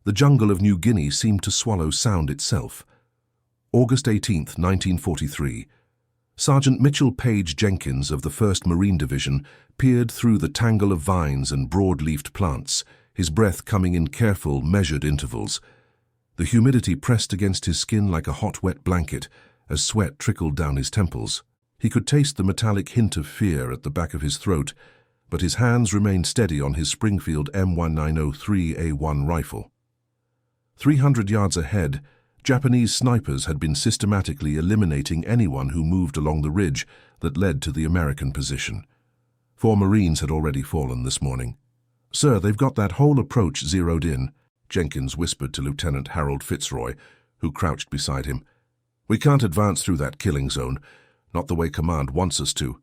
The jungle of New Guinea seemed to swallow sound itself. August 18, 1943. Sergeant Mitchell Page Jenkins of the 1st Marine Division peered through the tangle of vines and broad-leafed plants, his breath coming in careful, measured intervals. The humidity pressed against his skin like a hot, wet blanket as sweat trickled down his temples. He could taste the metallic hint of fear at the back of his throat, but his hands remained steady on his Springfield M1903A1 rifle. 300 yards ahead, Japanese snipers had been systematically eliminating anyone who moved along the ridge that led to the American position. 4 Marines had already fallen this morning. "Sir, they've got that whole approach zeroed in," Jenkins whispered to Lieutenant Harold Fitzroy, who crouched beside him. "We can't advance through that killing zone, not the way Command wants us to."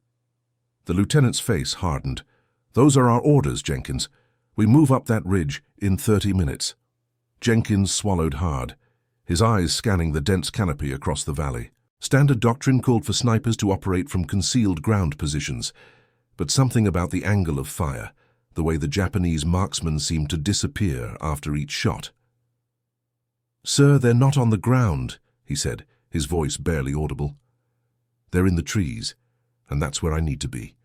The lieutenant's face hardened. "Those are our orders, Jenkins. We move up that ridge in 30 minutes. Jenkins swallowed hard, his eyes scanning the dense canopy across the valley. Standard doctrine called for snipers to operate from concealed ground positions, but something about the angle of fire, the way the Japanese marksmen seemed to disappear after each shot. "Sir, they're not on the ground," he said, his voice barely audible. "They're in the trees, and that's where I need to be."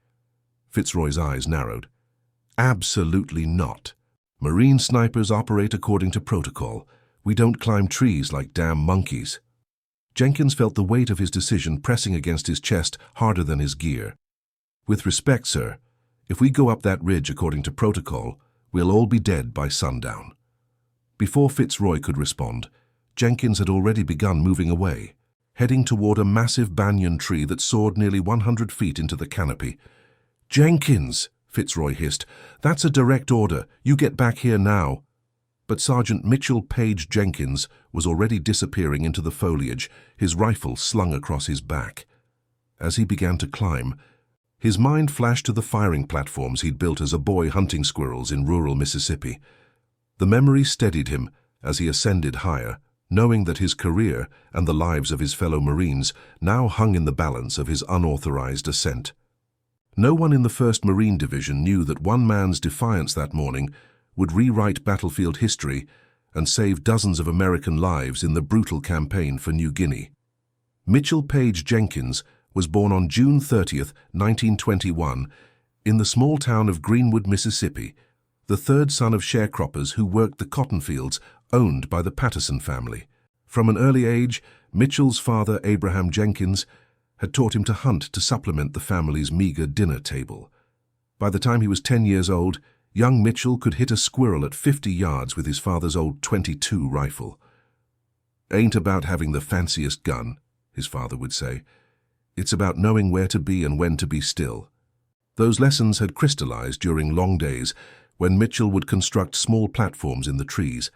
Fitzroy's eyes narrowed. "Absolutely not. Marine snipers operate according to protocol. We don't climb trees like damn monkeys." Jenkins felt the weight of his decision pressing against his chest harder than his gear. "With respect, sir, if we go up that ridge according to protocol, we'll all be dead by sundown." Before Fitzroy could respond, Jenkins had already begun moving away, heading toward a massive banyan tree that soared nearly 100 feet into the canopy. "Jenkins," Fitzroy hissed, "that's a direct order. You get back here now." But Sergeant Mitchell Page Jenkins was already disappearing into the foliage, his rifle slung across his back. As he began to climb, his mind flashed to the firing platforms he'd built as a boy hunting squirrels in rural Mississippi. The memory steadied him as he ascended higher, knowing that his career and the lives of his fellow Marines now hung in the balance of his unauthorized ascent. No one in the 1st Marine Division knew that one man's defiance that morning would rewrite battlefield history and save dozens of American lives in the brutal campaign for New Guinea. Mitchell Page Jenkins was born on June 30, 1921, in the small town of Greenwood, Mississippi, the 3rd son of sharecroppers who worked the cotton fields owned by the Patterson family. From an early age, Mitchell's father, Abraham Jenkins, had taught him to hunt to supplement the family's meager dinner table. By the time he was 10 years old, young Mitchell could hit a squirrel at 50 yards with his father's old .22 rifle. "Ain't about having the fanciest gun," his father would say. "It's about knowing where to be and when to be still." Those lessons had crystallized during long days when Mitchell would construct small platforms in the trees,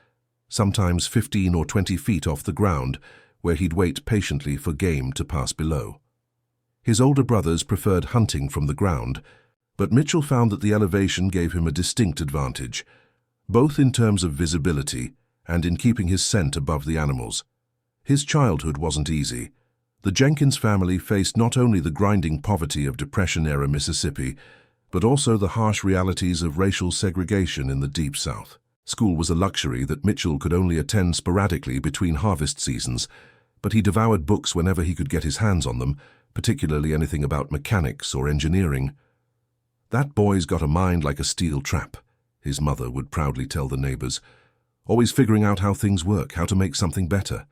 sometimes 15 or 20 feet off the ground, where he'd wait patiently for game to pass below. His older brothers preferred hunting from the ground, but Mitchell found that the elevation gave him a distinct advantage, both in terms of visibility and in keeping his scent above the animals. His childhood wasn't easy. The Jenkins family faced not only the grinding poverty of Depression-era Mississippi, but also the harsh realities of racial segregation in the Deep South. School was a luxury that Mitchell could only attend sporadically between harvest seasons, but he devoured books whenever he could get his hands on them, particularly anything about mechanics or engineering. "That boy's got a mind like a steel trap," his mother would proudly tell the neighbors, "always figuring out how things work, how to make something better."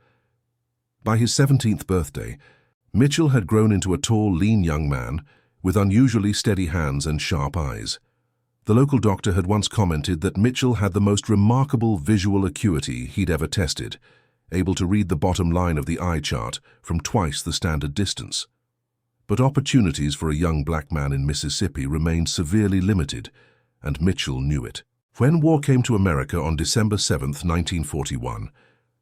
By his 17th birthday, Mitchell had grown into a tall, lean young man with unusually steady hands and sharp eyes. The local doctor had once commented that Mitchell had the most remarkable visual acuity he'd ever tested, able to read the bottom line of the eye chart from twice the standard distance. But opportunities for a young black man in Mississippi remained severely limited, and Mitchell knew it. When war came to America on December 7, 1941,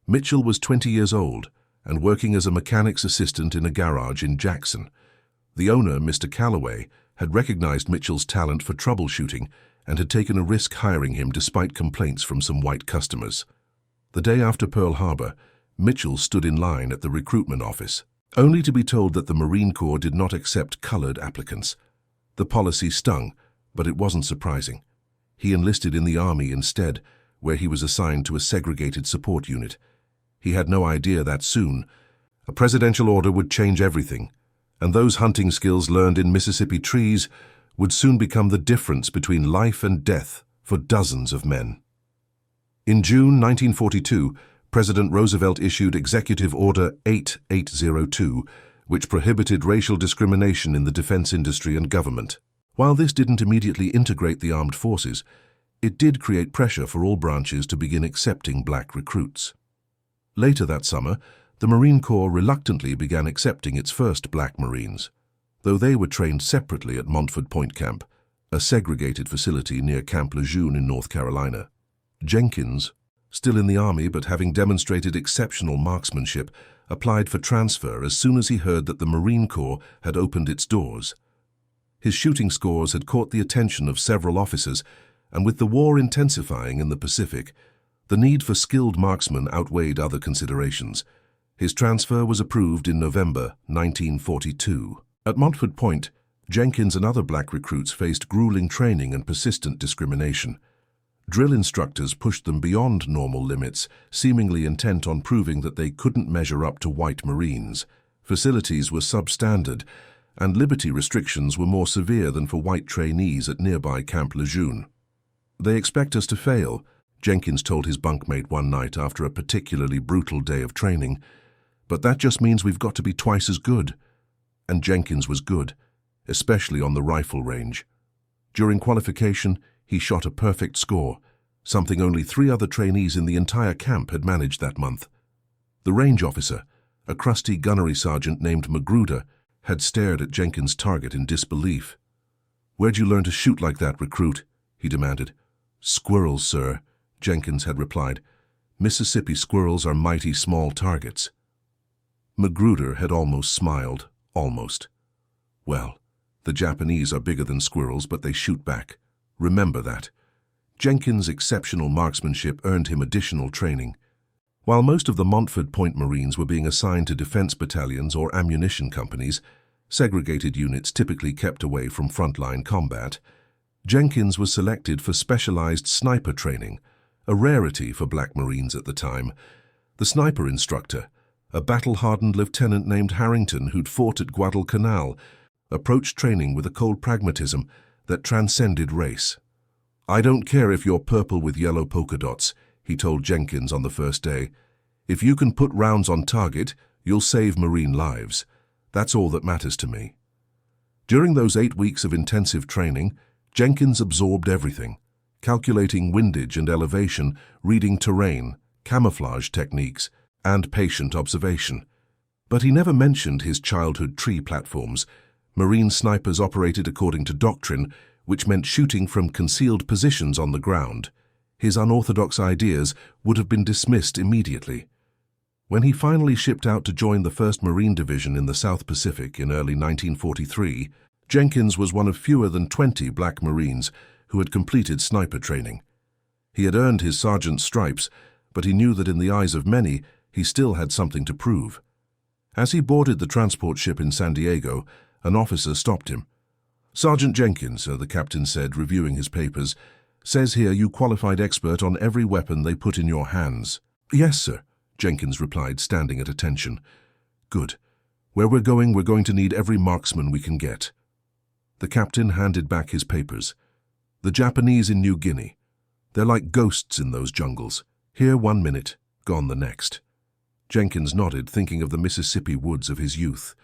Mitchell was 20 years old and working as a mechanic's assistant in a garage in Jackson. The owner, Mr. Calloway, had recognized Mitchell's talent for troubleshooting and had taken a risk hiring him despite complaints from some white customers. The day after Pearl Harbor, Mitchell stood in line at the recruitment office, only to be told that the Marine Corps did not accept colored applicants. The policy stung, but it wasn't surprising. He enlisted in the Army instead, where he was assigned to a segregated support unit. He had no idea that soon a presidential order would change everything, and those hunting skills learned in Mississippi trees would soon become the difference between life and death for dozens of men. In June 1942, President Roosevelt issued Executive Order 8802, which prohibited racial discrimination in the defense industry and government. While this didn't immediately integrate the armed forces, it did create pressure for all branches to begin accepting black recruits. Later that summer, the Marine Corps reluctantly began accepting its first black Marines, though they were trained separately at Montford Point Camp, a segregated facility near Camp Lejeune in North Carolina. Jenkins, still in the Army but having demonstrated exceptional marksmanship, applied for transfer as soon as he heard that the Marine Corps had opened its doors. His shooting scores had caught the attention of several officers, and with the war intensifying in the Pacific, the need for skilled marksmen outweighed other considerations. His transfer was approved in November 1942. At Montford Point, Jenkins and other black recruits faced grueling training and persistent discrimination. Drill instructors pushed them beyond normal limits, seemingly intent on proving that they couldn't measure up to white Marines. Facilities were substandard, and liberty restrictions were more severe than for white trainees at nearby Camp Lejeune. "They expect us to fail," Jenkins told his bunkmate one night after a particularly brutal day of training, "but that just means we've got to be twice as good." And Jenkins was good, especially on the rifle range. During qualification, he shot a perfect score, something only 3 other trainees in the entire camp had managed that month. The range officer, a crusty gunnery sergeant named Magruder, had stared at Jenkins' target in disbelief. "Where'd you learn to shoot like that, recruit?" he demanded. "Squirrels, sir," Jenkins had replied. "Mississippi squirrels are mighty small targets." Magruder had almost smiled, almost. "Well, the Japanese are bigger than squirrels, but they shoot back. Remember that." Jenkins' exceptional marksmanship earned him additional training. While most of the Montford Point Marines were being assigned to defense battalions or ammunition companies, segregated units typically kept away from frontline combat, Jenkins was selected for specialized sniper training, a rarity for black Marines at the time. The sniper instructor, a battle-hardened lieutenant named Harrington who'd fought at Guadalcanal, approached training with a cold pragmatism that transcended race. "I don't care if you're purple with yellow polka dots," he told Jenkins on the first day. "If you can put rounds on target, you'll save Marine lives. That's all that matters to me." During those 8 weeks of intensive training, Jenkins absorbed everything, calculating windage and elevation, reading terrain, camouflage techniques, and patient observation. But he never mentioned his childhood tree platforms. Marine snipers operated according to doctrine, which meant shooting from concealed positions on the ground. His unorthodox ideas would have been dismissed immediately. When he finally shipped out to join the 1st Marine Division in the South Pacific in early 1943, Jenkins was one of fewer than 20 black Marines who had completed sniper training. He had earned his sergeant's stripes, but he knew that in the eyes of many, he still had something to prove. As he boarded the transport ship in San Diego, an officer stopped him. "Sergeant Jenkins," the captain said, reviewing his papers, "says here you qualified expert on every weapon they put in your hands." "Yes, sir," Jenkins replied, standing at attention. "Good. Where we're going to need every marksman we can get." The captain handed back his papers. "The Japanese in New Guinea. They're like ghosts in those jungles. Here 1 minute, gone the next." Jenkins nodded, thinking of the Mississippi woods of his youth.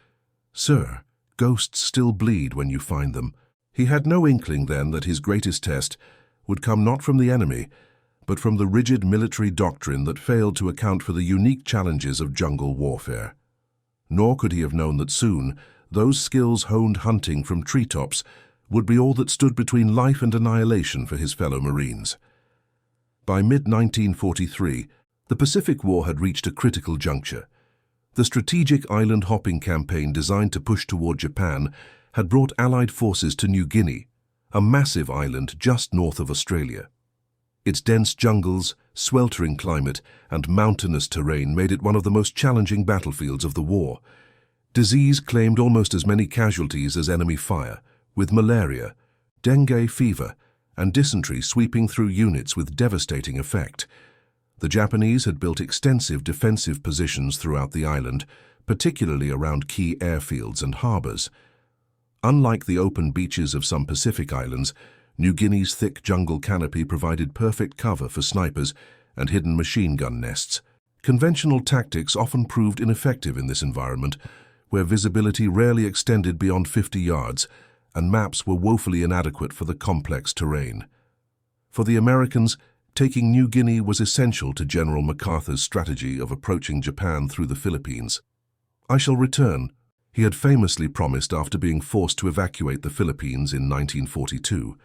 "Sir, ghosts still bleed when you find them." He had no inkling then that his greatest test would come not from the enemy, but from the rigid military doctrine that failed to account for the unique challenges of jungle warfare. Nor could he have known that soon, those skills honed hunting from treetops would be all that stood between life and annihilation for his fellow Marines. By mid-1943, the Pacific War had reached a critical juncture. The strategic island-hopping campaign designed to push toward Japan had brought Allied forces to New Guinea, a massive island just north of Australia. Its dense jungles, sweltering climate, and mountainous terrain made it one of the most challenging battlefields of the war. Disease claimed almost as many casualties as enemy fire, with malaria, dengue fever, and dysentery sweeping through units with devastating effect. The Japanese had built extensive defensive positions throughout the island, particularly around key airfields and harbors. Unlike the open beaches of some Pacific islands, New Guinea's thick jungle canopy provided perfect cover for snipers and hidden machine gun nests. Conventional tactics often proved ineffective in this environment, where visibility rarely extended beyond 50 yards, and maps were woefully inadequate for the complex terrain. For the Americans, taking New Guinea was essential to General MacArthur's strategy of approaching Japan through the Philippines. "I shall return," he had famously promised after being forced to evacuate the Philippines in 1942.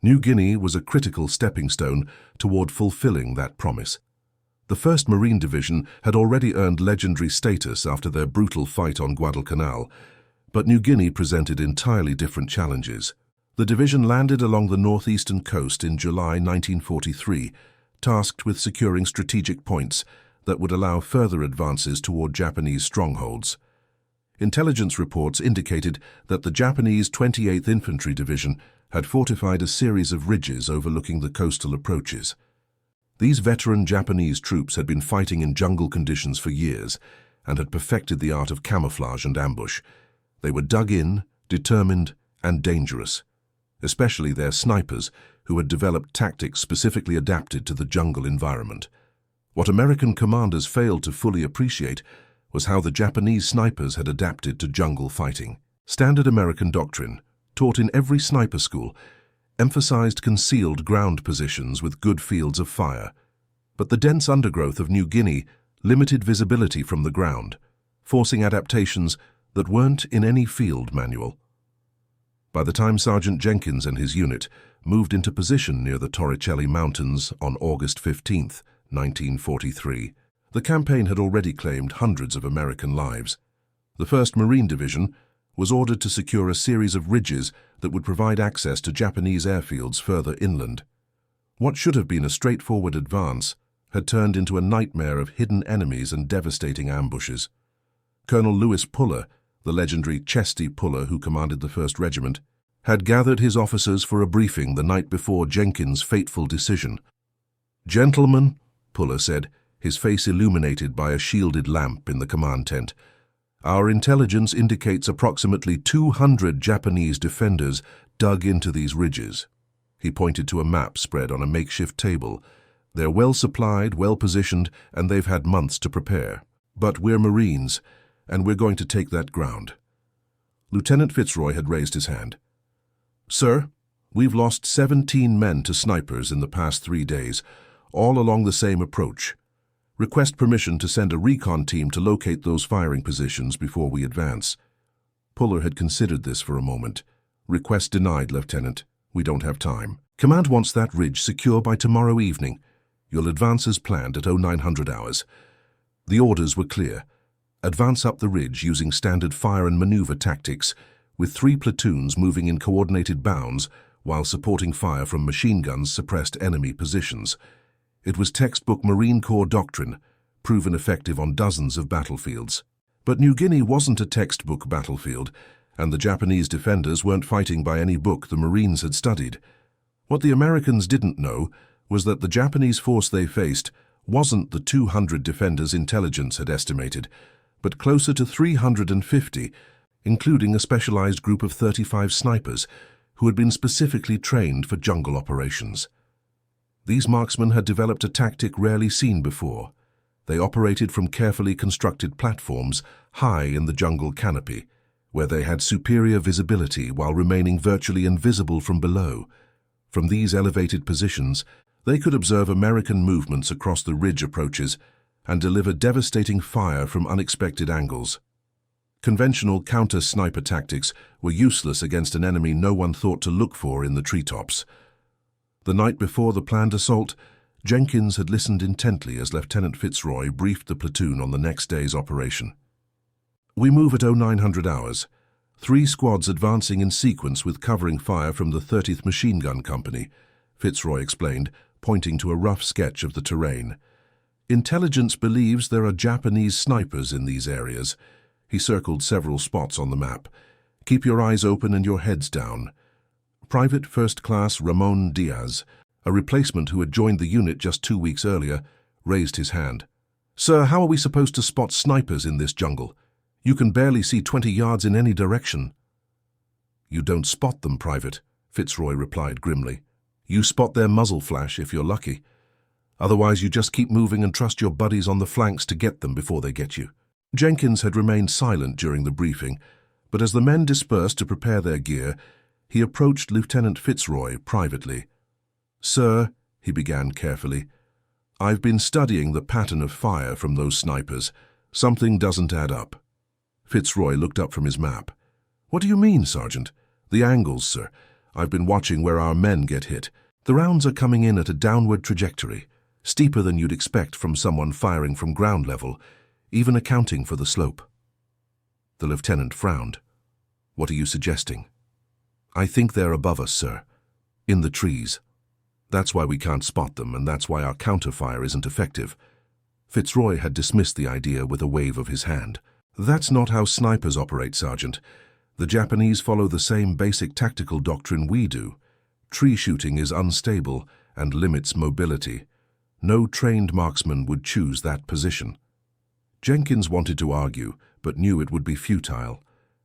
New Guinea was a critical stepping stone toward fulfilling that promise. The 1st Marine Division had already earned legendary status after their brutal fight on Guadalcanal, but New Guinea presented entirely different challenges. The division landed along the northeastern coast in July 1943, tasked with securing strategic points that would allow further advances toward Japanese strongholds. Intelligence reports indicated that the Japanese 28th Infantry Division had fortified a series of ridges overlooking the coastal approaches. These veteran Japanese troops had been fighting in jungle conditions for years and had perfected the art of camouflage and ambush. They were dug in, determined, and dangerous, especially their snipers, who had developed tactics specifically adapted to the jungle environment. What American commanders failed to fully appreciate was how the Japanese snipers had adapted to jungle fighting. Standard American doctrine, taught in every sniper school, emphasized concealed ground positions with good fields of fire. But the dense undergrowth of New Guinea limited visibility from the ground, forcing adaptations that weren't in any field manual. By the time Sergeant Jenkins and his unit moved into position near the Torricelli Mountains on August 15, 1943, the campaign had already claimed hundreds of American lives. The 1st Marine Division was ordered to secure a series of ridges that would provide access to Japanese airfields further inland. What should have been a straightforward advance had turned into a nightmare of hidden enemies and devastating ambushes. Colonel Lewis Puller, the legendary chesty Puller who commanded the 1st Regiment, had gathered his officers for a briefing the night before Jenkins' fateful decision. "Gentlemen," Puller said, his face illuminated by a shielded lamp in the command tent, "our intelligence indicates approximately 200 Japanese defenders dug into these ridges." He pointed to a map spread on a makeshift table. "They're well supplied, well positioned, and they've had months to prepare. But we're Marines, and we're going to take that ground." Lieutenant Fitzroy had raised his hand. "Sir, we've lost 17 men to snipers in the past 3 days, all along the same approach. Request permission to send a recon team to locate those firing positions before we advance." Puller had considered this for a moment. "Request denied, Lieutenant. We don't have time. Command wants that ridge secure by tomorrow evening. You'll advance as planned at 0900 hours." The orders were clear. Advance up the ridge using standard fire and maneuver tactics, with 3 platoons moving in coordinated bounds while supporting fire from machine guns suppressed enemy positions. It was textbook Marine Corps doctrine, proven effective on dozens of battlefields. But New Guinea wasn't a textbook battlefield, and the Japanese defenders weren't fighting by any book the Marines had studied. What the Americans didn't know was that the Japanese force they faced wasn't the 200 defenders intelligence had estimated, but closer to 350, including a specialized group of 35 snipers who had been specifically trained for jungle operations. These marksmen had developed a tactic rarely seen before. They operated from carefully constructed platforms high in the jungle canopy, where they had superior visibility while remaining virtually invisible from below. From these elevated positions, they could observe American movements across the ridge approaches and deliver devastating fire from unexpected angles. Conventional counter-sniper tactics were useless against an enemy no one thought to look for in the treetops. The night before the planned assault, Jenkins had listened intently as Lieutenant Fitzroy briefed the platoon on the next day's operation. "We move at 0900 hours. 3 squads advancing in sequence with covering fire from the 30th Machine Gun Company," Fitzroy explained, pointing to a rough sketch of the terrain. "Intelligence believes there are Japanese snipers in these areas." He circled several spots on the map. "Keep your eyes open and your heads down. Private First Class Ramon Diaz, a replacement who had joined the unit just 2 weeks earlier, raised his hand. "Sir, how are we supposed to spot snipers in this jungle? You can barely see 20 yards in any direction." "You don't spot them, Private," Fitzroy replied grimly. "You spot their muzzle flash if you're lucky. Otherwise, you just keep moving and trust your buddies on the flanks to get them before they get you." Jenkins had remained silent during the briefing, but as the men dispersed to prepare their gear, he approached Lieutenant Fitzroy privately. "Sir," he began carefully, "I've been studying the pattern of fire from those snipers. Something doesn't add up." Fitzroy looked up from his map. "What do you mean, Sergeant?" "The angles, sir. I've been watching where our men get hit. The rounds are coming in at a downward trajectory, steeper than you'd expect from someone firing from ground level, even accounting for the slope." The lieutenant frowned. "What are you suggesting?" "I think they're above us, sir. In the trees. That's why we can't spot them, and that's why our counterfire isn't effective." Fitzroy had dismissed the idea with a wave of his hand. "That's not how snipers operate, Sergeant. The Japanese follow the same basic tactical doctrine we do. Tree shooting is unstable and limits mobility. No trained marksman would choose that position." Jenkins wanted to argue, but knew it would be futile.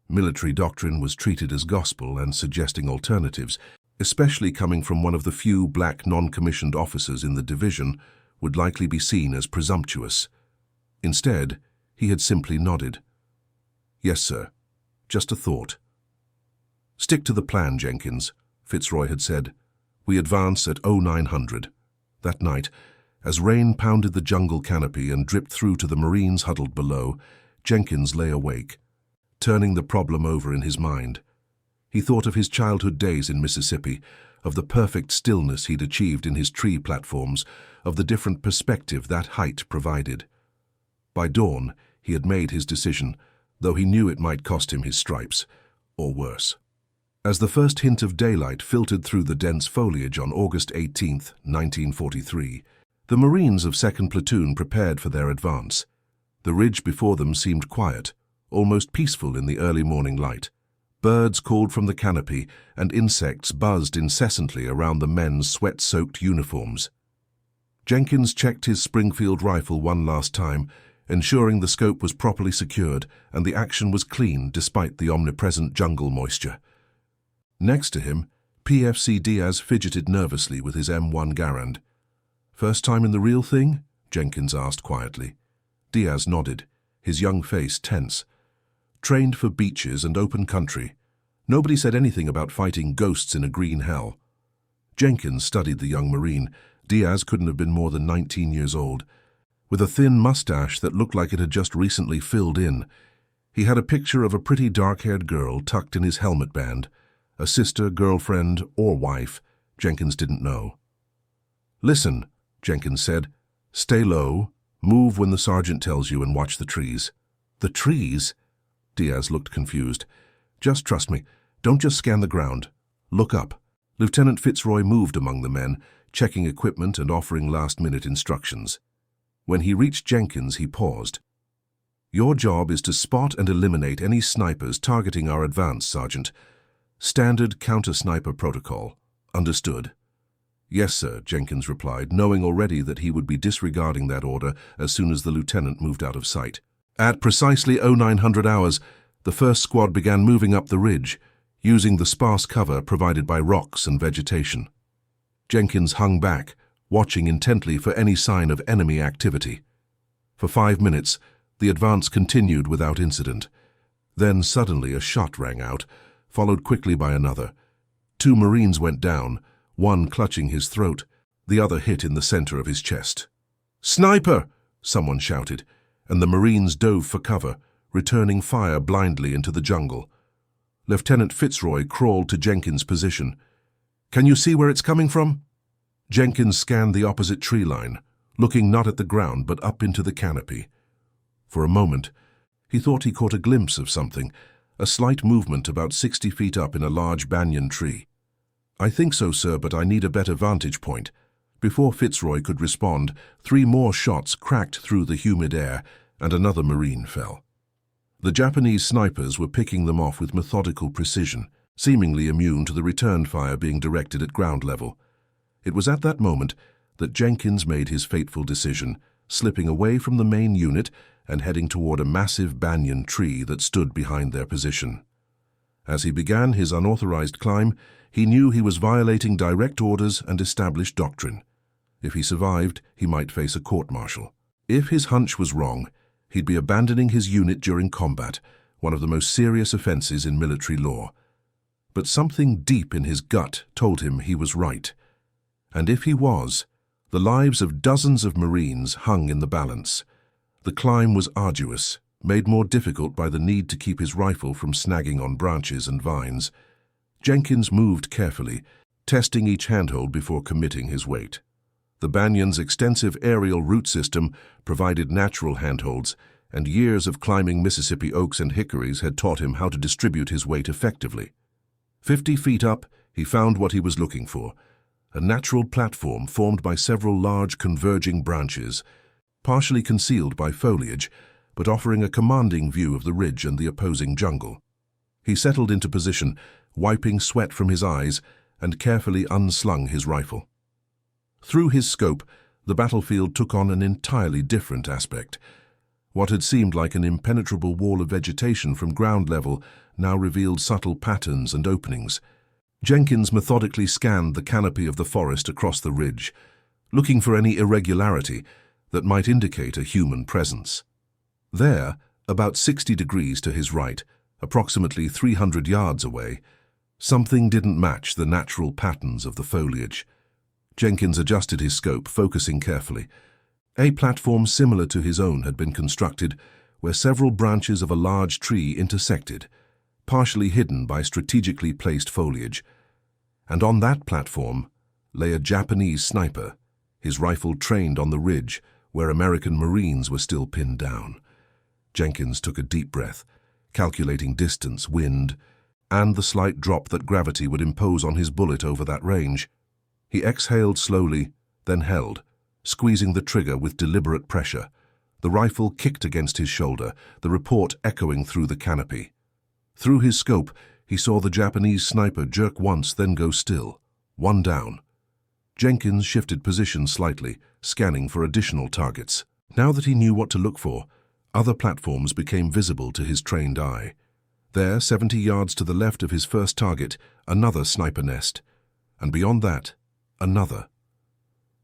Military doctrine was treated as gospel, and suggesting alternatives, especially coming from one of the few black non-commissioned officers in the division, would likely be seen as presumptuous. Instead, he had simply nodded. "Yes, sir. Just a thought." "Stick to the plan, Jenkins," Fitzroy had said. "We advance at 0900. That night, as rain pounded the jungle canopy and dripped through to the Marines huddled below, Jenkins lay awake, turning the problem over in his mind. He thought of his childhood days in Mississippi, of the perfect stillness he'd achieved in his tree platforms, of the different perspective that height provided. By dawn, he had made his decision, though he knew it might cost him his stripes, or worse. As the first hint of daylight filtered through the dense foliage on August 18, 1943, the Marines of 2nd Platoon prepared for their advance. The ridge before them seemed quiet, almost peaceful in the early morning light. Birds called from the canopy, and insects buzzed incessantly around the men's sweat-soaked uniforms. Jenkins checked his Springfield rifle one last time, ensuring the scope was properly secured and the action was clean despite the omnipresent jungle moisture. Next to him, PFC Diaz fidgeted nervously with his M1 Garand. "First time in the real thing?" Jenkins asked quietly. Diaz nodded, his young face tense. "Trained for beaches and open country. Nobody said anything about fighting ghosts in a green hell." Jenkins studied the young Marine. Diaz couldn't have been more than 19 years old. With a thin mustache that looked like it had just recently filled in, he had a picture of a pretty dark-haired girl tucked in his helmet band. A sister, girlfriend, or wife, Jenkins didn't know. "Listen," Jenkins said. "Stay low, move when the sergeant tells you, and watch the trees." "The trees?" Diaz looked confused. "Just trust me. Don't just scan the ground. Look up." Lieutenant Fitzroy moved among the men, checking equipment and offering last-minute instructions. When he reached Jenkins, he paused. "Your job is to spot and eliminate any snipers targeting our advance, Sergeant. Standard counter-sniper protocol. Understood?" "Yes, sir," Jenkins replied, knowing already that he would be disregarding that order as soon as the lieutenant moved out of sight. At precisely 0900 hours, the first squad began moving up the ridge, using the sparse cover provided by rocks and vegetation. Jenkins hung back, watching intently for any sign of enemy activity. For 5 minutes, the advance continued without incident. Then suddenly a shot rang out, followed quickly by another. 2 Marines went down, one clutching his throat, the other hit in the center of his chest. "Sniper!" someone shouted, and the Marines dove for cover, returning fire blindly into the jungle. Lieutenant Fitzroy crawled to Jenkins' position. "Can you see where it's coming from?" Jenkins scanned the opposite tree line, looking not at the ground but up into the canopy. For a moment, he thought he caught a glimpse of something, a slight movement about 60 feet up in a large banyan tree. "I think so, sir, but I need a better vantage point." Before Fitzroy could respond, 3 more shots cracked through the humid air, and another Marine fell. The Japanese snipers were picking them off with methodical precision. seemingly immune to the return fire being directed at ground level. It was at that moment that Jenkins made his fateful decision, slipping away from the main unit and heading toward a massive banyan tree that stood behind their position. As he began his unauthorized climb, he knew he was violating direct orders and established doctrine. If he survived, he might face a court-martial. If his hunch was wrong, he'd be abandoning his unit during combat, one of the most serious offenses in military law. But something deep in his gut told him he was right. And if he was, the lives of dozens of Marines hung in the balance. The climb was arduous, made more difficult by the need to keep his rifle from snagging on branches and vines. Jenkins moved carefully, testing each handhold before committing his weight. The banyan's extensive aerial root system provided natural handholds, and years of climbing Mississippi oaks and hickories had taught him how to distribute his weight effectively. 50 feet up, he found what he was looking for, a natural platform formed by several large converging branches, partially concealed by foliage, but offering a commanding view of the ridge and the opposing jungle. He settled into position, wiping sweat from his eyes, and carefully unslung his rifle. Through his scope, the battlefield took on an entirely different aspect. What had seemed like an impenetrable wall of vegetation from ground level now revealed subtle patterns and openings. Jenkins methodically scanned the canopy of the forest across the ridge, looking for any irregularity that might indicate a human presence. There, about 60 degrees to his right, approximately 300 yards away, something didn't match the natural patterns of the foliage. Jenkins adjusted his scope, focusing carefully. A platform similar to his own had been constructed, where several branches of a large tree intersected, partially hidden by strategically placed foliage. And on that platform lay a Japanese sniper, his rifle trained on the ridge where American Marines were still pinned down. Jenkins took a deep breath, calculating distance, wind, and the slight drop that gravity would impose on his bullet over that range. He exhaled slowly, then held, squeezing the trigger with deliberate pressure. The rifle kicked against his shoulder, the report echoing through the canopy. Through his scope, he saw the Japanese sniper jerk once, then go still. One down. Jenkins shifted position slightly, scanning for additional targets. Now that he knew what to look for, other platforms became visible to his trained eye. There, 70 yards to the left of his first target, another sniper nest. And beyond that, another.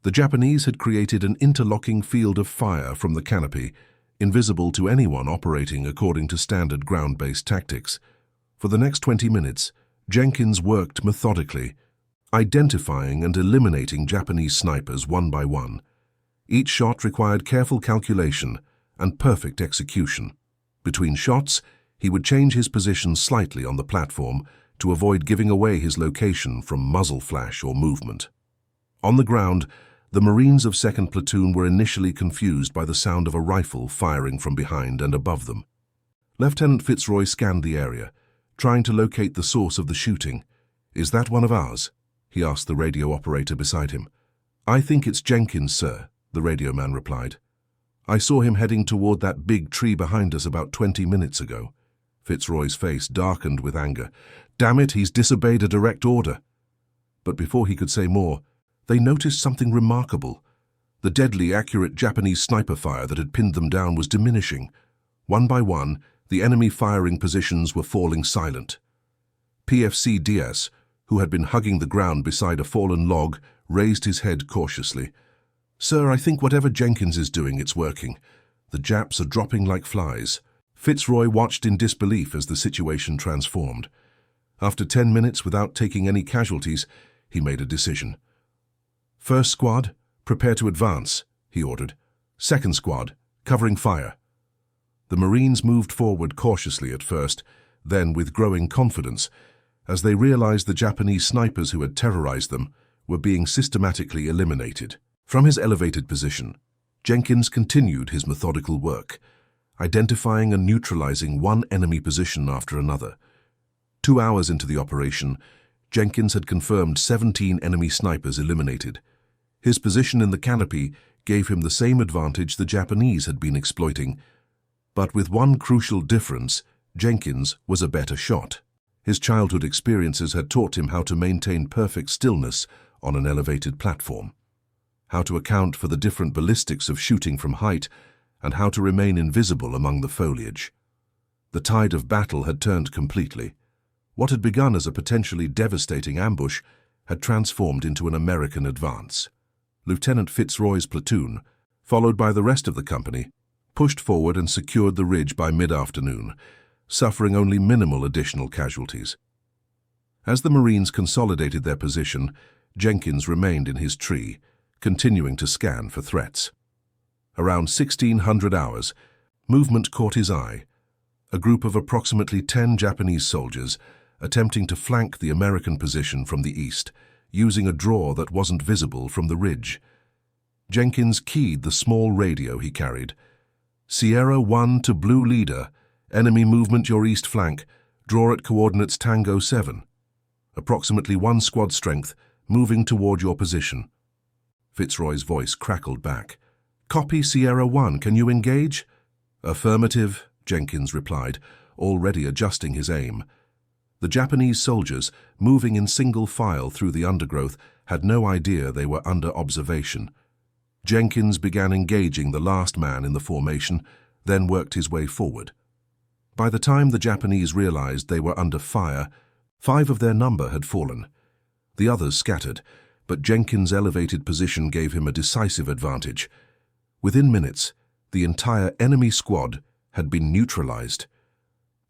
The Japanese had created an interlocking field of fire from the canopy, invisible to anyone operating according to standard ground-based tactics. For the next 20 minutes, Jenkins worked methodically, identifying and eliminating Japanese snipers one by one. Each shot required careful calculation and perfect execution. Between shots, he would change his position slightly on the platform to avoid giving away his location from muzzle flash or movement. On the ground, the Marines of 2nd Platoon were initially confused by the sound of a rifle firing from behind and above them. Lieutenant Fitzroy scanned the area, trying to locate the source of the shooting. "Is that one of ours?" he asked the radio operator beside him. "I think it's Jenkins, sir," the radio man replied. "I saw him heading toward that big tree behind us about 20 minutes ago." Fitzroy's face darkened with anger. "Damn it, he's disobeyed a direct order." But before he could say more, they noticed something remarkable. The deadly accurate Japanese sniper fire that had pinned them down was diminishing. One by one, the enemy firing positions were falling silent. PFC Diaz, who had been hugging the ground beside a fallen log, raised his head cautiously. "Sir, I think whatever Jenkins is doing, it's working. The Japs are dropping like flies." Fitzroy watched in disbelief as the situation transformed. After 10 minutes without taking any casualties, he made a decision. "First squad, prepare to advance," he ordered. "Second squad, covering fire." The Marines moved forward cautiously at first, then with growing confidence, as they realized the Japanese snipers who had terrorized them were being systematically eliminated. From his elevated position, Jenkins continued his methodical work, identifying and neutralizing one enemy position after another. 2 hours into the operation, Jenkins had confirmed 17 enemy snipers eliminated. His position in the canopy gave him the same advantage the Japanese had been exploiting, but with one crucial difference: Jenkins was a better shot. His childhood experiences had taught him how to maintain perfect stillness on an elevated platform, how to account for the different ballistics of shooting from height, and how to remain invisible among the foliage. The tide of battle had turned completely. What had begun as a potentially devastating ambush had transformed into an American advance. Lieutenant Fitzroy's platoon, followed by the rest of the company, pushed forward and secured the ridge by mid-afternoon, suffering only minimal additional casualties. As the Marines consolidated their position, Jenkins remained in his tree, continuing to scan for threats. Around 1600 hours, movement caught his eye. A group of approximately 10 Japanese soldiers attempting to flank the American position from the east, using a draw that wasn't visible from the ridge. Jenkins keyed the small radio he carried. Sierra 1 to Blue Leader, enemy movement your east flank, draw at coordinates Tango 7. Approximately 1 squad strength, moving toward your position. Fitzroy's voice crackled back. Copy Sierra 1, can you engage? Affirmative, Jenkins replied, already adjusting his aim. The Japanese soldiers, moving in single file through the undergrowth, had no idea they were under observation. Jenkins began engaging the last man in the formation, then worked his way forward. By the time the Japanese realized they were under fire, 5 of their number had fallen. The others scattered, but Jenkins' elevated position gave him a decisive advantage. Within minutes, the entire enemy squad had been neutralized.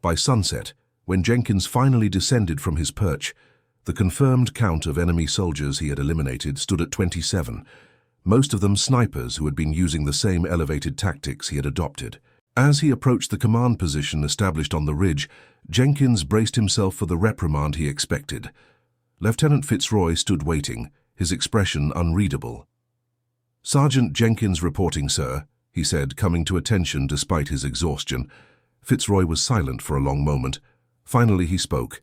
By sunset, when Jenkins finally descended from his perch, the confirmed count of enemy soldiers he had eliminated stood at 27, most of them snipers who had been using the same elevated tactics he had adopted. As he approached the command position established on the ridge, Jenkins braced himself for the reprimand he expected. Lieutenant Fitzroy stood waiting, his expression unreadable. "Sergeant Jenkins reporting, sir," he said, coming to attention despite his exhaustion. Fitzroy was silent for a long moment. Finally he spoke.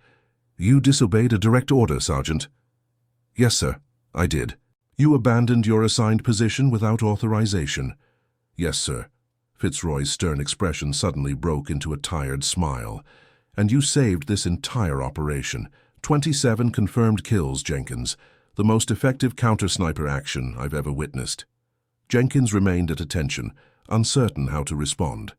"You disobeyed a direct order, Sergeant." "Yes, sir, I did." "You abandoned your assigned position without authorization." "Yes, sir." Fitzroy's stern expression suddenly broke into a tired smile. "And you saved this entire operation. 27 confirmed kills, Jenkins. The most effective counter-sniper action I've ever witnessed." Jenkins remained at attention, uncertain how to respond.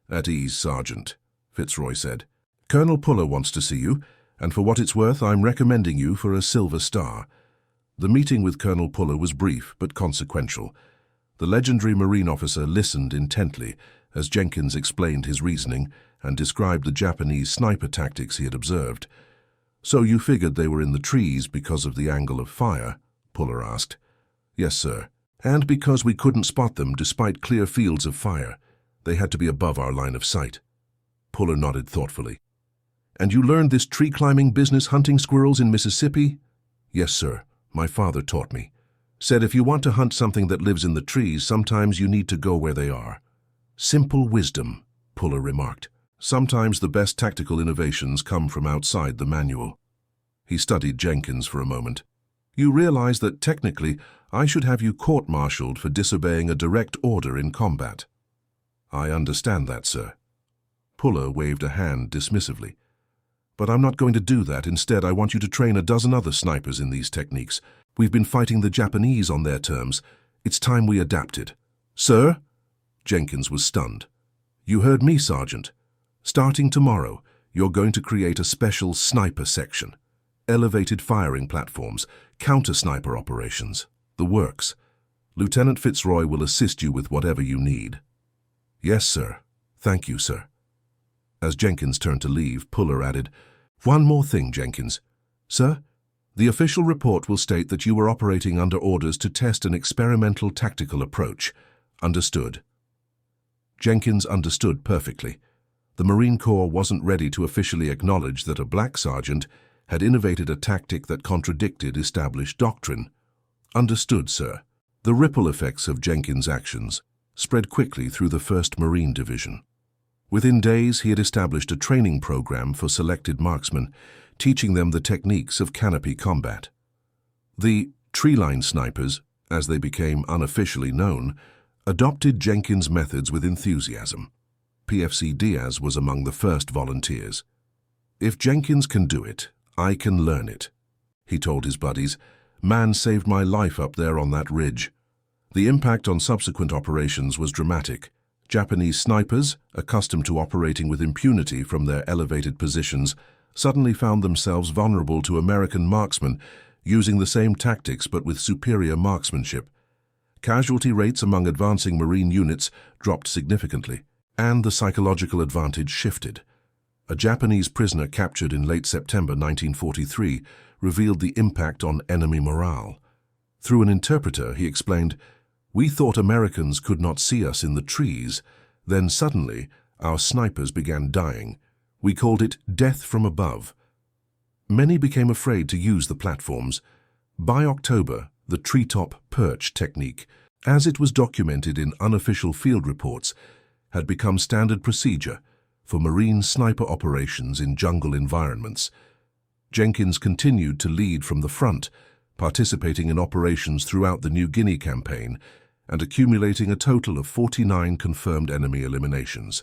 "At ease, Sergeant," Fitzroy said. "Colonel Puller wants to see you, and for what it's worth, I'm recommending you for a Silver Star." The meeting with Colonel Puller was brief but consequential. The legendary Marine officer listened intently as Jenkins explained his reasoning and described the Japanese sniper tactics he had observed. "So you figured they were in the trees because of the angle of fire?" Puller asked. "Yes, sir. And because we couldn't spot them despite clear fields of fire. They had to be above our line of sight." Puller nodded thoughtfully. "And you learned this tree-climbing business hunting squirrels in Mississippi?" "Yes, sir. My father taught me. Said if you want to hunt something that lives in the trees, sometimes you need to go where they are." "Simple wisdom," Puller remarked. "Sometimes the best tactical innovations come from outside the manual." He studied Jenkins for a moment. "You realize that technically I should have you court-martialed for disobeying a direct order in combat." "I understand that, sir." Puller waved a hand dismissively. "But I'm not going to do that. Instead, I want you to train a dozen other snipers in these techniques. We've been fighting the Japanese on their terms. It's time we adapted." "Sir?" Jenkins was stunned. "You heard me, Sergeant. Starting tomorrow, you're going to create a special sniper section. Elevated firing platforms, counter-sniper operations, the works. Lieutenant Fitzroy will assist you with whatever you need." "Yes, sir. Thank you, sir." As Jenkins turned to leave, Puller added, "One more thing, Jenkins. Sir, the official report will state that you were operating under orders to test an experimental tactical approach. Understood?" Jenkins understood perfectly. The Marine Corps wasn't ready to officially acknowledge that a black sergeant had innovated a tactic that contradicted established doctrine. "Understood, sir." The ripple effects of Jenkins' actions spread quickly through the 1st Marine Division. Within days, he had established a training program for selected marksmen, teaching them the techniques of canopy combat. The tree-line snipers, as they became unofficially known, adopted Jenkins' methods with enthusiasm. PFC Diaz was among the first volunteers. "If Jenkins can do it, I can learn it," he told his buddies. "Man saved my life up there on that ridge." The impact on subsequent operations was dramatic. Japanese snipers, accustomed to operating with impunity from their elevated positions, suddenly found themselves vulnerable to American marksmen using the same tactics but with superior marksmanship. Casualty rates among advancing Marine units dropped significantly, and the psychological advantage shifted. A Japanese prisoner captured in late September 1943 revealed the impact on enemy morale. Through an interpreter, he explained, "We thought Americans could not see us in the trees. Then suddenly, our snipers began dying. We called it death from above." Many became afraid to use the platforms. By October, the Treetop Perch technique, as it was documented in unofficial field reports, had become standard procedure for Marine sniper operations in jungle environments. Jenkins continued to lead from the front, participating in operations throughout the New Guinea campaign and accumulating a total of 49 confirmed enemy eliminations,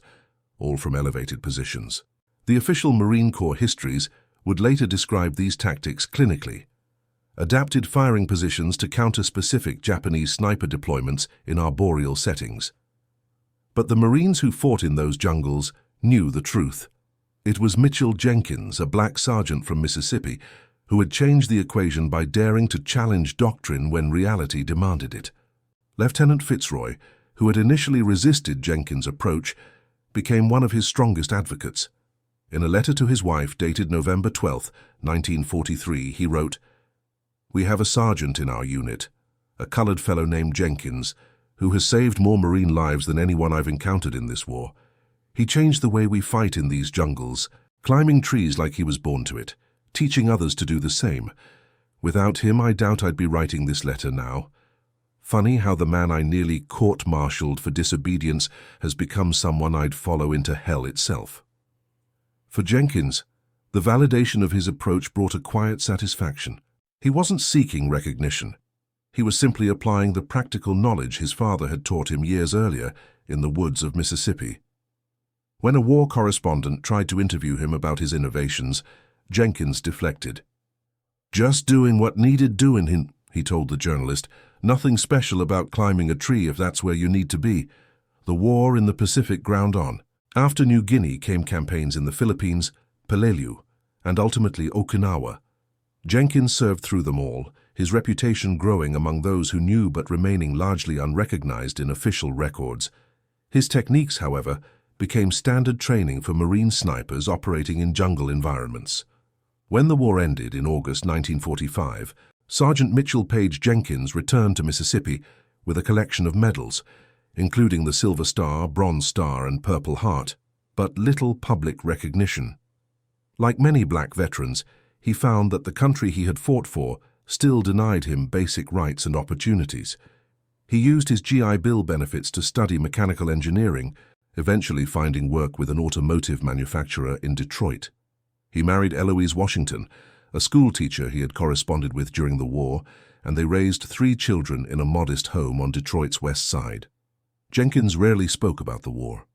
all from elevated positions. The official Marine Corps histories would later describe these tactics clinically: adapted firing positions to counter specific Japanese sniper deployments in arboreal settings. But the Marines who fought in those jungles knew the truth. It was Mitchell Jenkins, a black sergeant from Mississippi, who had changed the equation by daring to challenge doctrine when reality demanded it. Lieutenant Fitzroy, who had initially resisted Jenkins' approach, became one of his strongest advocates. In a letter to his wife dated November 12, 1943, he wrote, "We have a sergeant in our unit, a colored fellow named Jenkins, who has saved more Marine lives than anyone I've encountered in this war. He changed the way we fight in these jungles, climbing trees like he was born to it, teaching others to do the same. Without him, I doubt I'd be writing this letter now. Funny how the man I nearly court-martialed for disobedience has become someone I'd follow into hell itself." For Jenkins, the validation of his approach brought a quiet satisfaction. He wasn't seeking recognition. He was simply applying the practical knowledge his father had taught him years earlier in the woods of Mississippi. When a war correspondent tried to interview him about his innovations, Jenkins deflected. "Just doing what needed doing," he told the journalist. "Nothing special about climbing a tree if that's where you need to be." The war in the Pacific ground on. After New Guinea came campaigns in the Philippines, Peleliu, and ultimately Okinawa. Jenkins served through them all, his reputation growing among those who knew but remaining largely unrecognized in official records. His techniques, however, became standard training for Marine snipers operating in jungle environments. When the war ended in August 1945, Sergeant Mitchell Page Jenkins returned to Mississippi with a collection of medals, including the Silver Star, Bronze Star, and Purple Heart, but little public recognition. Like many black veterans, he found that the country he had fought for still denied him basic rights and opportunities. He used his GI Bill benefits to study mechanical engineering, eventually finding work with an automotive manufacturer in Detroit. He married Eloise Washington, a school teacher he had corresponded with during the war, and they raised 3 children in a modest home on Detroit's west side. Jenkins rarely spoke about the war.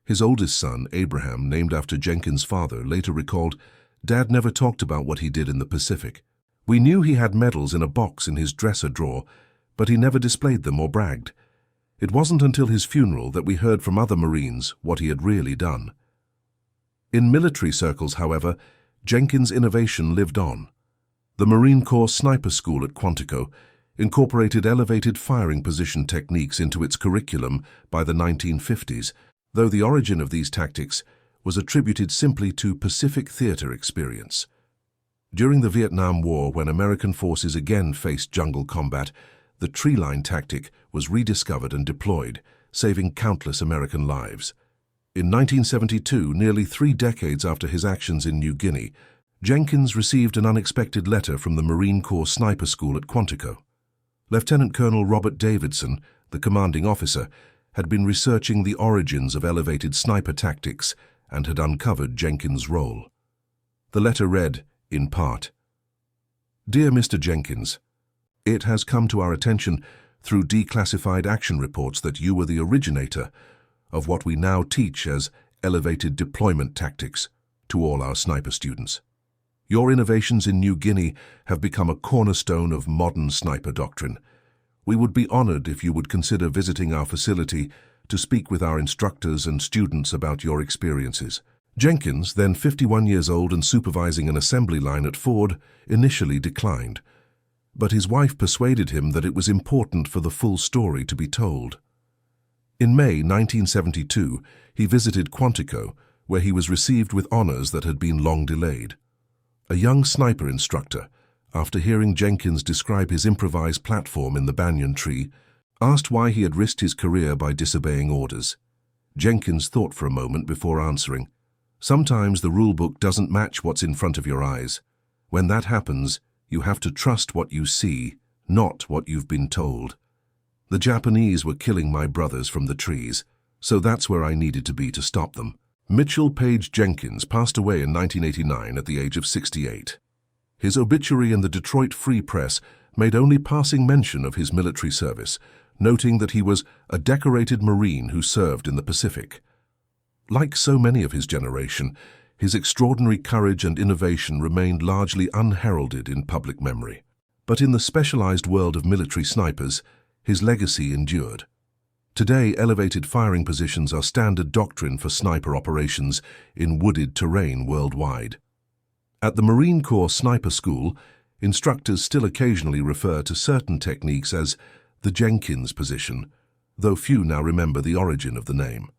His oldest son, Abraham, named after Jenkins' father, later recalled, "Dad never talked about what he did in the Pacific. We knew he had medals in a box in his dresser drawer, but he never displayed them or bragged. It wasn't until his funeral that we heard from other Marines what he had really done." In military circles, however, Jenkins' innovation lived on. The Marine Corps Sniper School at Quantico incorporated elevated firing position techniques into its curriculum by the 1950s, though the origin of these tactics was attributed simply to Pacific theater experience. During the Vietnam War, when American forces again faced jungle combat, the tree line tactic was rediscovered and deployed, saving countless American lives. In 1972, nearly 3 decades after his actions in New Guinea, Jenkins received an unexpected letter from the Marine Corps Sniper School at Quantico. Lieutenant Colonel Robert Davidson, the commanding officer, had been researching the origins of elevated sniper tactics and had uncovered Jenkins' role. The letter read, in part, "Dear Mr. Jenkins, it has come to our attention through declassified action reports that you were the originator of what we now teach as elevated deployment tactics, to all our sniper students. Your innovations in New Guinea have become a cornerstone of modern sniper doctrine. We would be honored if you would consider visiting our facility to speak with our instructors and students about your experiences. Jenkins, then 51 years old and supervising an assembly line at Ford, initially declined, but his wife persuaded him that it was important for the full story to be told. In May 1972, he visited Quantico, where he was received with honors that had been long delayed. A young sniper instructor, after hearing Jenkins describe his improvised platform in the banyan tree, asked why he had risked his career by disobeying orders. Jenkins thought for a moment before answering, "Sometimes the rulebook doesn't match what's in front of your eyes. When that happens, you have to trust what you see, not what you've been told. The Japanese were killing my brothers from the trees, so that's where I needed to be to stop them." Mitchell Page Jenkins passed away in 1989 at the age of 68. His obituary in the Detroit Free Press made only passing mention of his military service, noting that he was a decorated Marine who served in the Pacific. Like so many of his generation, his extraordinary courage and innovation remained largely unheralded in public memory. But in the specialized world of military snipers, his legacy endured. Today, elevated firing positions are standard doctrine for sniper operations in wooded terrain worldwide. At the Marine Corps Sniper School, instructors still occasionally refer to certain techniques as the Jenkins position, though few now remember the origin of the name.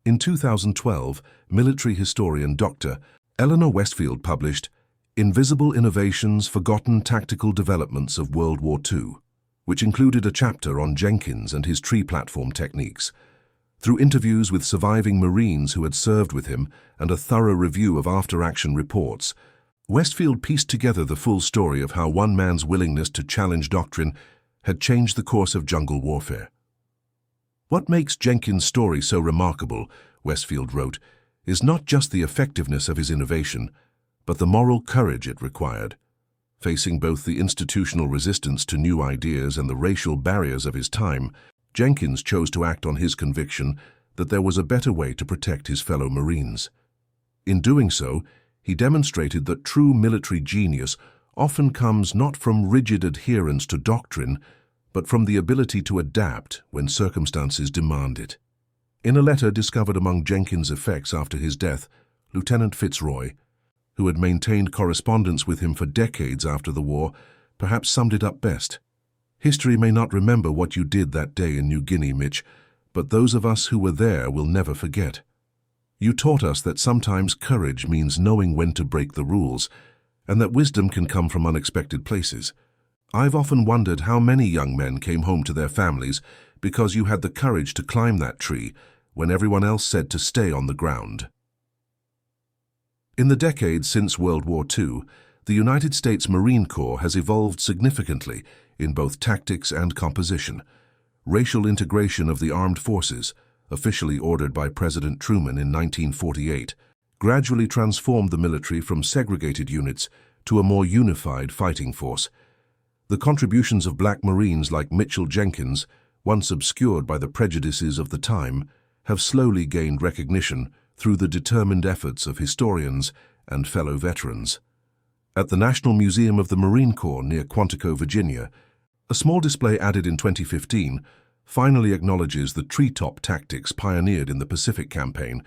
In 2012, military historian Dr. Eleanor Westfield published Invisible Innovations, Forgotten Tactical Developments of World War II, which included a chapter on Jenkins and his tree platform techniques. Through interviews with surviving Marines who had served with him and a thorough review of after-action reports, Westfield pieced together the full story of how one man's willingness to challenge doctrine had changed the course of jungle warfare. What makes Jenkins' story so remarkable, Westfield wrote, is not just the effectiveness of his innovation, but the moral courage it required. Facing both the institutional resistance to new ideas and the racial barriers of his time, Jenkins chose to act on his conviction that there was a better way to protect his fellow Marines. In doing so, he demonstrated that true military genius often comes not from rigid adherence to doctrine, but from the ability to adapt when circumstances demand it. In a letter discovered among Jenkins' effects after his death, Lieutenant Fitzroy, who had maintained correspondence with him for decades after the war, perhaps summed it up best. "History may not remember what you did that day in New Guinea, Mitch, but those of us who were there will never forget. You taught us that sometimes courage means knowing when to break the rules, and that wisdom can come from unexpected places. I've often wondered how many young men came home to their families because you had the courage to climb that tree when everyone else said to stay on the ground." In the decades since World War II, the United States Marine Corps has evolved significantly in both tactics and composition. Racial integration of the armed forces, officially ordered by President Truman in 1948, gradually transformed the military from segregated units to a more unified fighting force. The contributions of black Marines like Mitchell Jenkins, once obscured by the prejudices of the time, have slowly gained recognition through the determined efforts of historians and fellow veterans. At the National Museum of the Marine Corps near Quantico, Virginia, a small display added in 2015 finally acknowledges the treetop tactics pioneered in the Pacific Campaign,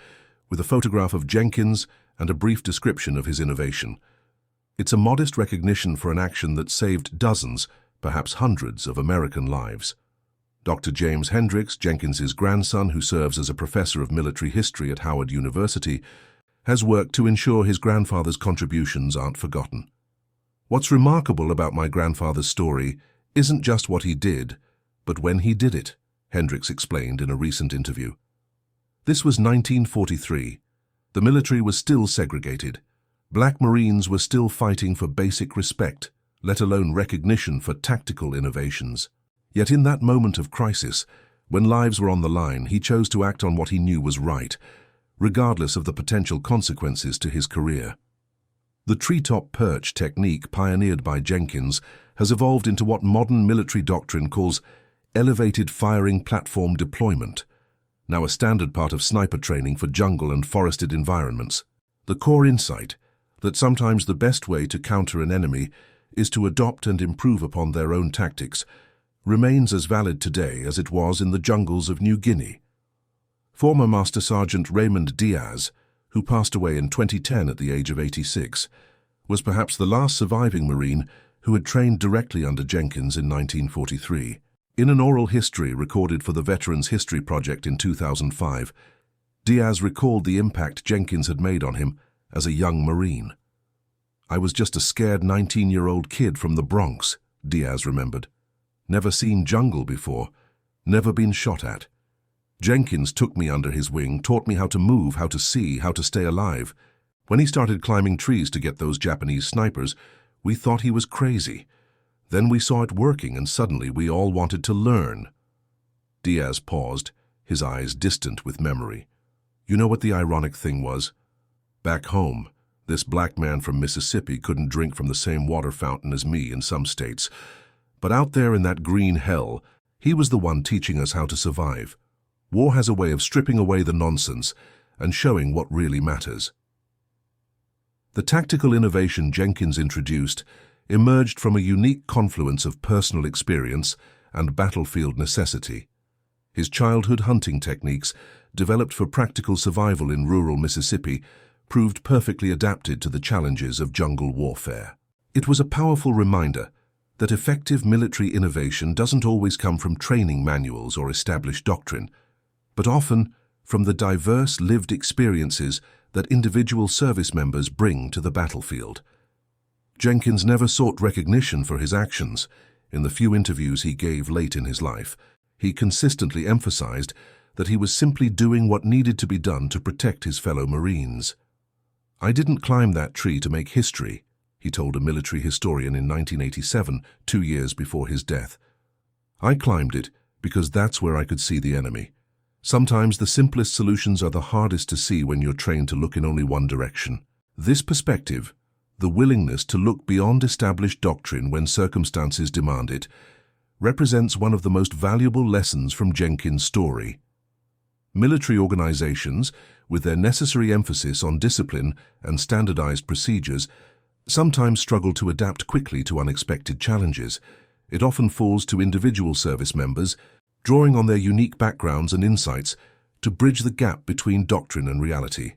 with a photograph of Jenkins and a brief description of his innovation. It's a modest recognition for an action that saved dozens, perhaps hundreds, of American lives. Dr. James Hendricks, Jenkins's grandson, who serves as a professor of military history at Howard University, has worked to ensure his grandfather's contributions aren't forgotten. What's remarkable about my grandfather's story isn't just what he did, but when he did it, Hendricks explained in a recent interview. This was 1943. The military was still segregated. Black Marines were still fighting for basic respect, let alone recognition for tactical innovations. Yet in that moment of crisis, when lives were on the line, he chose to act on what he knew was right, regardless of the potential consequences to his career. The Treetop Perch technique pioneered by Jenkins has evolved into what modern military doctrine calls elevated firing platform deployment, now a standard part of sniper training for jungle and forested environments. The core insight that sometimes the best way to counter an enemy is to adopt and improve upon their own tactics remains as valid today as it was in the jungles of New Guinea. Former Master Sergeant Raymond Diaz, who passed away in 2010 at the age of 86, was perhaps the last surviving Marine who had trained directly under Jenkins in 1943. In an oral history recorded for the Veterans History Project in 2005, Diaz recalled the impact Jenkins had made on him as a young Marine. "I was just a scared 19-year-old kid from the Bronx," Diaz remembered. "Never seen jungle before, never been shot at. Jenkins took me under his wing, taught me how to move, how to see, how to stay alive. When he started climbing trees to get those Japanese snipers, we thought he was crazy. Then we saw it working and suddenly we all wanted to learn." Diaz paused, his eyes distant with memory. "You know what the ironic thing was? Back home, this black man from Mississippi couldn't drink from the same water fountain as me in some states. But out there in that green hell, he was the one teaching us how to survive. War has a way of stripping away the nonsense and showing what really matters." The tactical innovation Jenkins introduced emerged from a unique confluence of personal experience and battlefield necessity. His childhood hunting techniques, developed for practical survival in rural Mississippi, proved perfectly adapted to the challenges of jungle warfare. It was a powerful reminder that effective military innovation doesn't always come from training manuals or established doctrine, but often from the diverse lived experiences that individual service members bring to the battlefield. Jenkins never sought recognition for his actions. In the few interviews he gave late in his life, he consistently emphasized that he was simply doing what needed to be done to protect his fellow Marines. "I didn't climb that tree to make history," he told a military historian in 1987, 2 years before his death. "I climbed it because that's where I could see the enemy." Sometimes the simplest solutions are the hardest to see when you're trained to look in only one direction. This perspective, the willingness to look beyond established doctrine when circumstances demand it, represents one of the most valuable lessons from Jenkins' story. Military organizations, with their necessary emphasis on discipline and standardized procedures, sometimes struggle to adapt quickly to unexpected challenges. It often falls to individual service members, drawing on their unique backgrounds and insights to bridge the gap between doctrine and reality.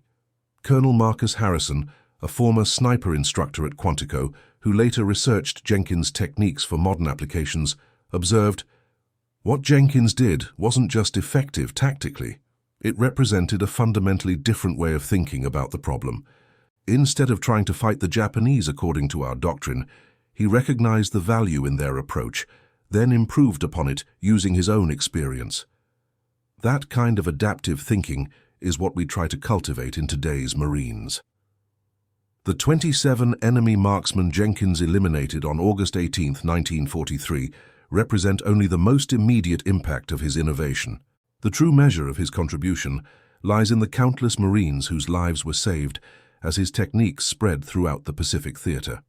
Colonel Marcus Harrison, a former sniper instructor at Quantico, who later researched Jenkins' techniques for modern applications, observed, "What Jenkins did wasn't just effective tactically. It represented a fundamentally different way of thinking about the problem. Instead of trying to fight the Japanese according to our doctrine, he recognized the value in their approach, then improved upon it using his own experience." That kind of adaptive thinking is what we try to cultivate in today's Marines. The 27 enemy marksmen Jenkins eliminated on August 18, 1943, represent only the most immediate impact of his innovation. The true measure of his contribution lies in the countless Marines whose lives were saved as his techniques spread throughout the Pacific theater.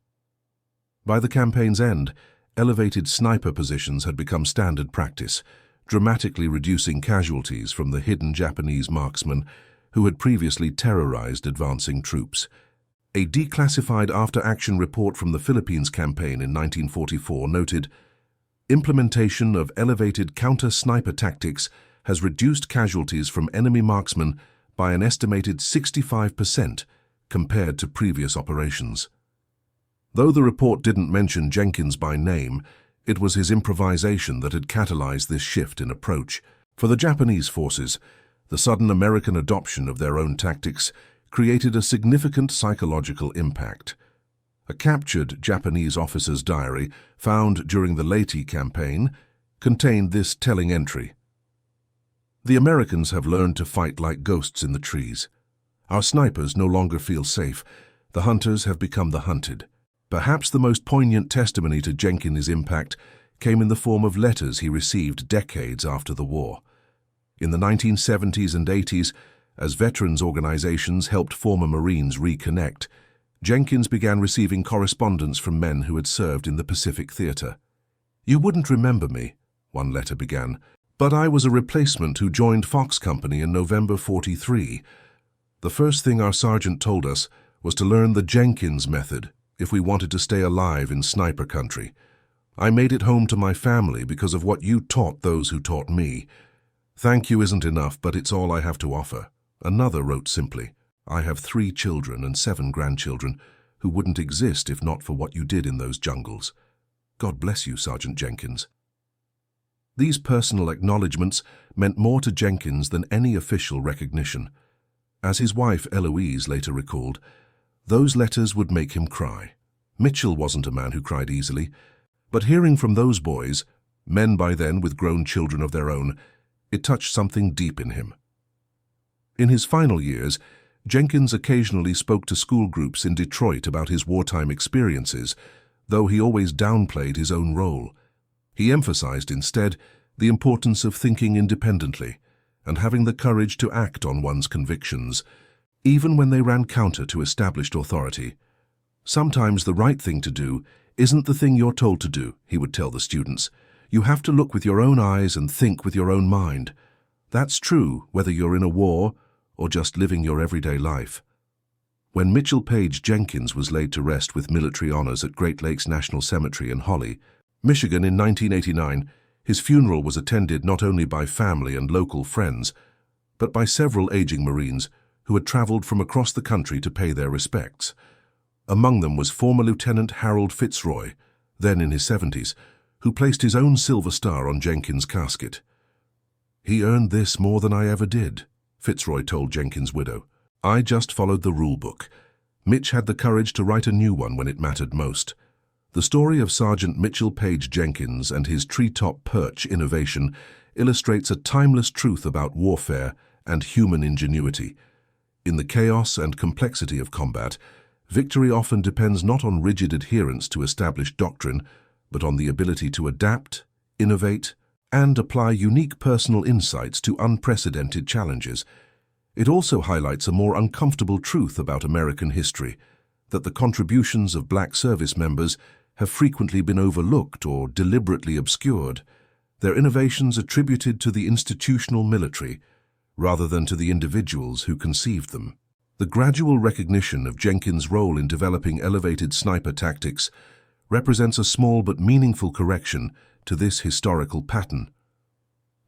By the campaign's end, elevated sniper positions had become standard practice, dramatically reducing casualties from the hidden Japanese marksmen who had previously terrorized advancing troops. A declassified after-action report from the Philippines campaign in 1944 noted, "Implementation of elevated counter-sniper tactics has reduced casualties from enemy marksmen by an estimated 65% compared to previous operations." Though the report didn't mention Jenkins by name, it was his improvisation that had catalyzed this shift in approach. For the Japanese forces, the sudden American adoption of their own tactics created a significant psychological impact. A captured Japanese officer's diary, found during the Leyte campaign, contained this telling entry. "The Americans have learned to fight like ghosts in the trees. Our snipers no longer feel safe. The hunters have become the hunted." Perhaps the most poignant testimony to Jenkins' impact came in the form of letters he received decades after the war. In the 1970s and 80s, as veterans organizations helped former Marines reconnect, Jenkins began receiving correspondence from men who had served in the Pacific theater. "You wouldn't remember me," one letter began, "but I was a replacement who joined Fox Company in November '43. The first thing our sergeant told us was to learn the Jenkins method if we wanted to stay alive in sniper country. I made it home to my family because of what you taught those who taught me. Thank you isn't enough, but it's all I have to offer. Another wrote simply, I have 3 children and 7 grandchildren who wouldn't exist if not for what you did in those jungles. God bless you, Sergeant Jenkins. These personal acknowledgements meant more to Jenkins than any official recognition. As his wife Eloise later recalled, those letters would make him cry. Mitchell wasn't a man who cried easily, but hearing from those boys, men by then with grown children of their own, it touched something deep in him. In his final years, Jenkins occasionally spoke to school groups in Detroit about his wartime experiences, though he always downplayed his own role. He emphasized instead the importance of thinking independently and having the courage to act on one's convictions, even when they ran counter to established authority. Sometimes the right thing to do isn't the thing you're told to do, he would tell the students. You have to look with your own eyes and think with your own mind. That's true whether you're in a war or just living your everyday life. When Mitchell Page Jenkins was laid to rest with military honors at Great Lakes National Cemetery in Holly, Michigan in 1989, his funeral was attended not only by family and local friends, but by several aging Marines who had traveled from across the country to pay their respects. Among them was former Lieutenant Harold Fitzroy, then in his 70s, who placed his own silver star on Jenkins' casket. He earned this more than I ever did, Fitzroy told Jenkins' widow. I just followed the rule book. Mitch had the courage to write a new one when it mattered most. The story of Sergeant Mitchell Page Jenkins and his Treetop Perch innovation illustrates a timeless truth about warfare and human ingenuity. In the chaos and complexity of combat, victory often depends not on rigid adherence to established doctrine, but on the ability to adapt, innovate, and apply unique personal insights to unprecedented challenges. It also highlights a more uncomfortable truth about American history, that the contributions of black service members have frequently been overlooked or deliberately obscured, their innovations attributed to the institutional military rather than to the individuals who conceived them. The gradual recognition of Jenkins' role in developing elevated sniper tactics represents a small but meaningful correction to this historical pattern.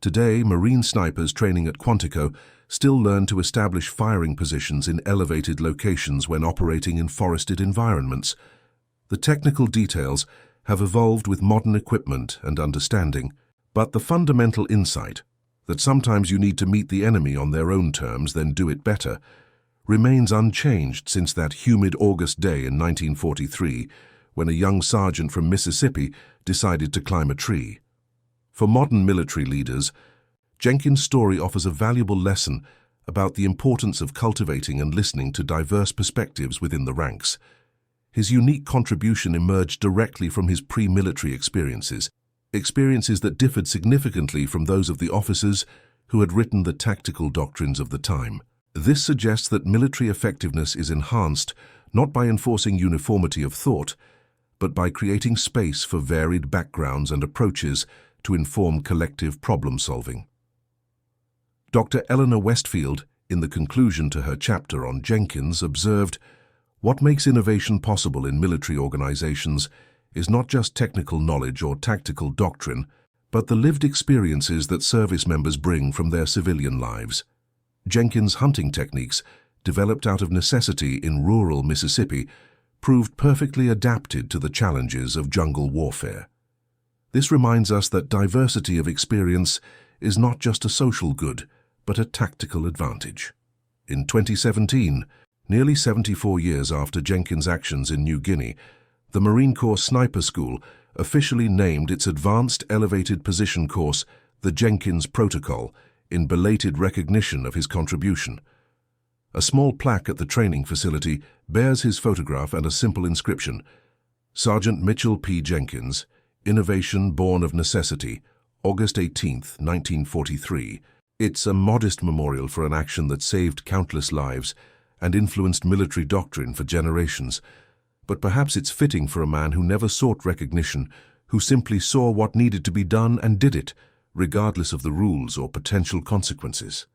Today, Marine snipers training at Quantico still learn to establish firing positions in elevated locations when operating in forested environments. The technical details have evolved with modern equipment and understanding, but the fundamental insight that sometimes you need to meet the enemy on their own terms, then do it better, remains unchanged since that humid August day in 1943 when a young sergeant from Mississippi decided to climb a tree. For modern military leaders, Jenkins' story offers a valuable lesson about the importance of cultivating and listening to diverse perspectives within the ranks. His unique contribution emerged directly from his pre-military experiences that differed significantly from those of the officers who had written the tactical doctrines of the time. This suggests that military effectiveness is enhanced not by enforcing uniformity of thought, but by creating space for varied backgrounds and approaches to inform collective problem-solving. Dr. Eleanor Westfield, in the conclusion to her chapter on Jenkins, observed, "What makes innovation possible in military organizations is not just technical knowledge or tactical doctrine, but the lived experiences that service members bring from their civilian lives." Jenkins' hunting techniques, developed out of necessity in rural Mississippi, proved perfectly adapted to the challenges of jungle warfare. This reminds us that diversity of experience is not just a social good, but a tactical advantage. In 2017, nearly 74 years after Jenkins' actions in New Guinea, the Marine Corps Sniper School officially named its Advanced Elevated Position course the Jenkins Protocol in belated recognition of his contribution. A small plaque at the training facility bears his photograph and a simple inscription, Sergeant Mitchell P. Jenkins, Innovation Born of Necessity, August 18, 1943. It's a modest memorial for an action that saved countless lives and influenced military doctrine for generations. But perhaps it's fitting for a man who never sought recognition, who simply saw what needed to be done and did it, regardless of the rules or potential consequences.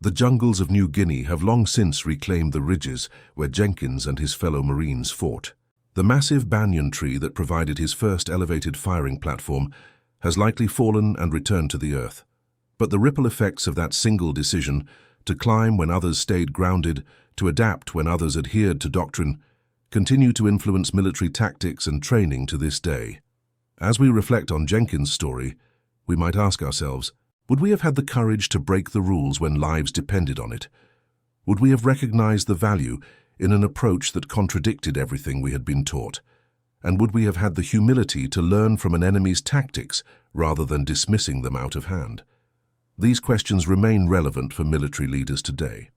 The jungles of New Guinea have long since reclaimed the ridges where Jenkins and his fellow Marines fought. The massive banyan tree that provided his first elevated firing platform has likely fallen and returned to the earth. But the ripple effects of that single decision, to climb when others stayed grounded, to adapt when others adhered to doctrine, continue to influence military tactics and training to this day. As we reflect on Jenkins' story, we might ask ourselves, would we have had the courage to break the rules when lives depended on it? Would we have recognized the value in an approach that contradicted everything we had been taught? And would we have had the humility to learn from an enemy's tactics rather than dismissing them out of hand? These questions remain relevant for military leaders today.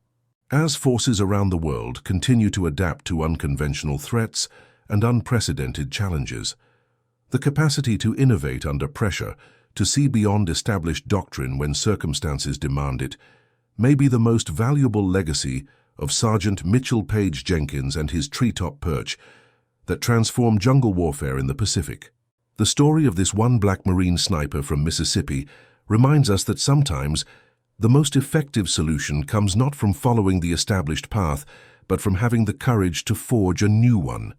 As forces around the world continue to adapt to unconventional threats and unprecedented challenges, the capacity to innovate under pressure, to see beyond established doctrine when circumstances demand it, may be the most valuable legacy of Sergeant Mitchell Page Jenkins and his Treetop Perch that transformed jungle warfare in the Pacific. The story of this one black Marine sniper from Mississippi reminds us that sometimes the most effective solution comes not from following the established path, but from having the courage to forge a new one.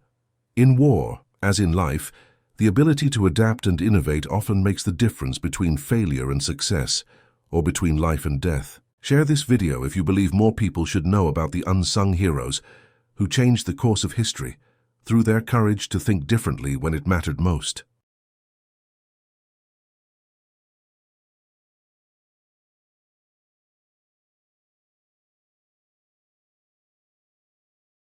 In war, as in life, the ability to adapt and innovate often makes the difference between failure and success, or between life and death. Share this video if you believe more people should know about the unsung heroes who changed the course of history through their courage to think differently when it mattered most.